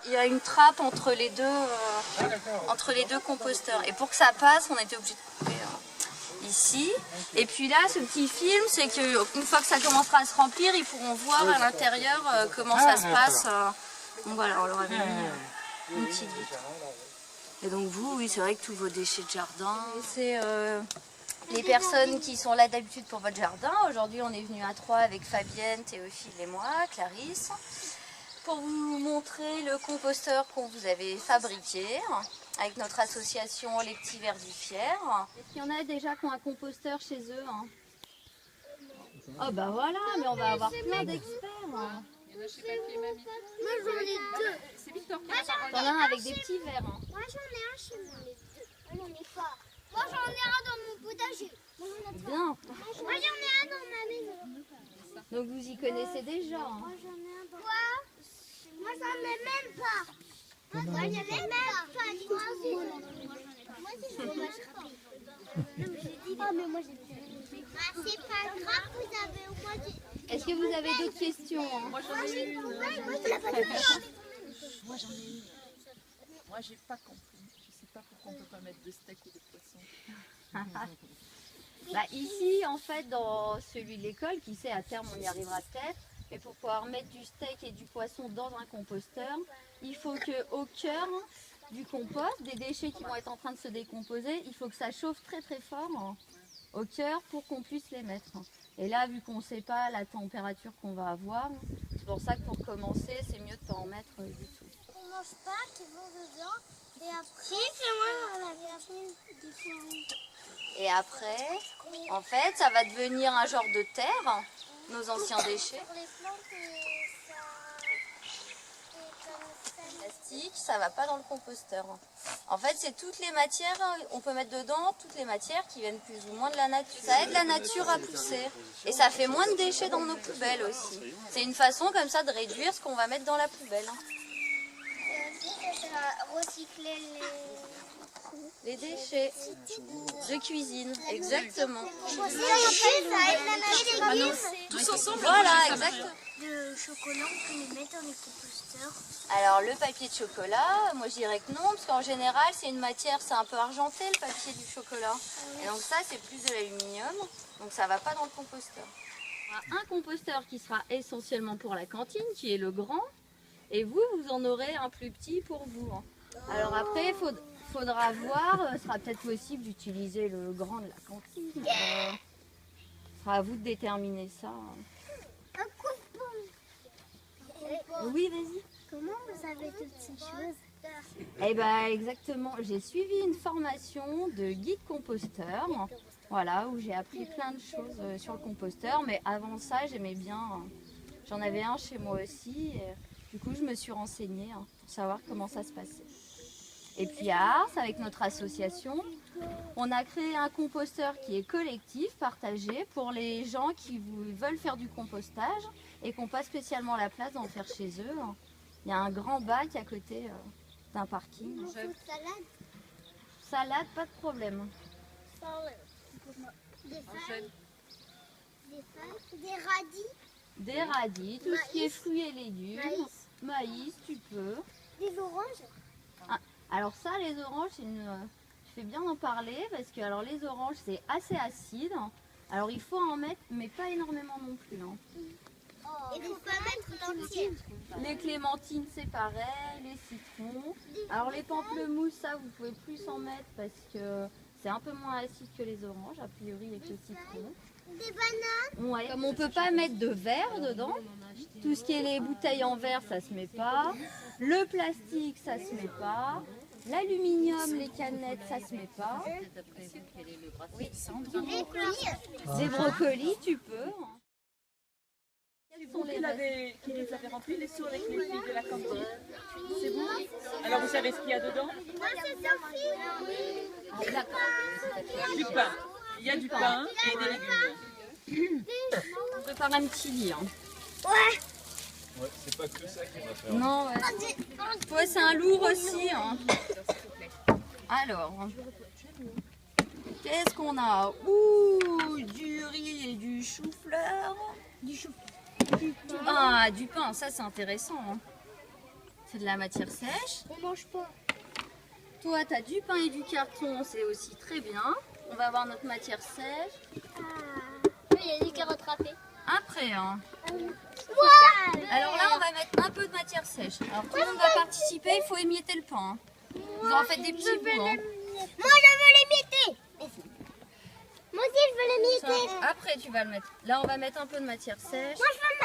Il y a une trappe entre les deux composteurs. Et pour que ça passe, on a été obligé de couper ici. Et puis là, ce petit film, c'est qu'une fois que ça commencera à se remplir, ils pourront voir à l'intérieur comment ça se passe. Donc voilà, on leur a mis une petite vitre. Et donc vous, oui, c'est vrai que tous vos déchets de jardin, c'est les personnes qui sont là d'habitude pour votre jardin. Aujourd'hui, on est venu à 3 avec Fabienne, Théophile et moi, Clarisse, pour vous montrer le composteur qu'on vous avait fabriqué avec notre association Les Petits Verdifères. Est-ce qu'il y en a déjà qui ont un composteur chez eux Oh bah voilà, mais on va avoir plein d'experts. Moi j'en ai 2. C'est Victor qui a la parole. T'en as un avec des petits verres. Moi j'en ai un chez moi. J'en ai pas. Moi j'en ai un dans mon potager. Bien. Moi j'en ai un dans ma maison. Donc vous y connaissez déjà. Moi j'en ai un dans... Quoi? Moi j'en ai même pas. Moi j'en ai même pas. Moi aussi j'en ai pas. Moi aussi j'en ai pas. Non mais j'ai dit... Ah mais moi j'ai dit... C'est pas grave, vous avez au moins dit... Est-ce que vous avez d'autres questions Moi j'en ai une. Moi j'en ai une. Moi j'ai pas compris. Je sais pas pourquoi on peut pas mettre de steak ou de poisson. Bah ici, en fait, dans celui de l'école, qui sait, à terme, on y arrivera peut-être. Mais pour pouvoir mettre du steak et du poisson dans un composteur, il faut qu'au cœur du compost, des déchets qui vont être en train de se décomposer, il faut que ça chauffe très très fort au cœur pour qu'on puisse les mettre. Et là, vu qu'on ne sait pas la température qu'on va avoir, c'est pour ça que pour commencer, c'est mieux de ne pas en mettre du tout. On mange pas, qui vont dedans. Et après... Si, c'est moi à la cantine. Et après, en fait, ça va devenir un genre de terre, nos anciens déchets. Pour les plantes et ça... Et comme ça... Plastique, ça va pas dans le composteur. En fait, c'est toutes les matières, on peut mettre dedans toutes les matières qui viennent plus ou moins de la nature. Ça aide la nature à pousser. Et ça fait moins de déchets dans nos poubelles aussi. C'est une façon comme ça de réduire ce qu'on va mettre dans la poubelle. Et aussi, ça sert à recycler Les déchets de cuisine, exactement. ça aide la nature. Tous ensemble. Voilà, exactement. De chocolat, on peut les mettre dans les composteurs. Alors le papier de chocolat, moi je dirais que non, parce qu'en général c'est une matière, c'est un peu argenté le papier du chocolat. Et donc ça c'est plus de l'aluminium, donc ça va pas dans le composteur. Un composteur qui sera essentiellement pour la cantine, qui est le grand, et vous, vous en aurez un plus petit pour vous. Alors après, il faudra voir, ce sera peut-être possible d'utiliser le grand de la cantine. Ce sera à vous de déterminer ça. Un coupon. Oui, vas-y. Comment vous avez toutes ces choses? Eh bien exactement, j'ai suivi une formation de guide composteur, voilà, où j'ai appris plein de choses sur le composteur, mais avant ça j'aimais bien, j'en avais un chez moi aussi, et du coup je me suis renseignée pour savoir comment ça se passait. Et puis à Ars, avec notre association, on a créé un composteur qui est collectif, partagé, pour les gens qui veulent faire du compostage et qui n'ont pas spécialement la place d'en faire chez eux. Il y a un grand bac à côté d'un parking. Salade. Salade, pas de problème. Des feuilles. Des radis. Des radis, tout ce qui est fruits et légumes. Maïs. Maïs, tu peux. Des oranges. Ah, alors ça, les oranges, je fais bien d'en parler parce que alors les oranges, c'est assez acide. Alors il faut en mettre, mais pas énormément non plus. Il faut pas mettre l'entière. Les clémentines, c'est pareil, les citrons. Alors les pamplemousses, ça, vous pouvez plus en mettre parce que c'est un peu moins acide que les oranges, a priori, avec le citron. Des bananes. Ouais. Comme on peut pas mettre de verre dedans, tout ce qui est les bouteilles en verre, ça se met pas. Le plastique, ça se met pas. L'aluminium, les canettes, ça se met pas. Oui. Des brocolis. Des brocolis, tu peux. Vous qui les avez remplis, les seaux avec les filles de la cantine. C'est vous? Alors vous savez ce qu'il y a dedans? Moi c'est Sophie. Du pain. Il y a du pain et des légumes. On prépare un petit lit. Ouais. Ouais, c'est pas que ça qui va faire. Non, ouais. Ouais, c'est un lourd aussi. Alors, qu'est-ce qu'on a? Ouh, du riz et du chou-fleur. Du pain, ça c'est intéressant. C'est de la matière sèche. On mange pas. Toi, tu as du pain et du carton, c'est aussi très bien. On va avoir notre matière sèche. Il y a des carottes râpées. Après, hein. Wow. Alors là, on va mettre un peu de matière sèche. Alors tout le monde va participer, il faut émietter le pain. Vous en faites des petits bouts. Hein. Moi, je veux l'émietter. Moi aussi, je veux l'émietter. Après, tu vas le mettre. Là, on va mettre un peu de matière sèche. Moi, je veux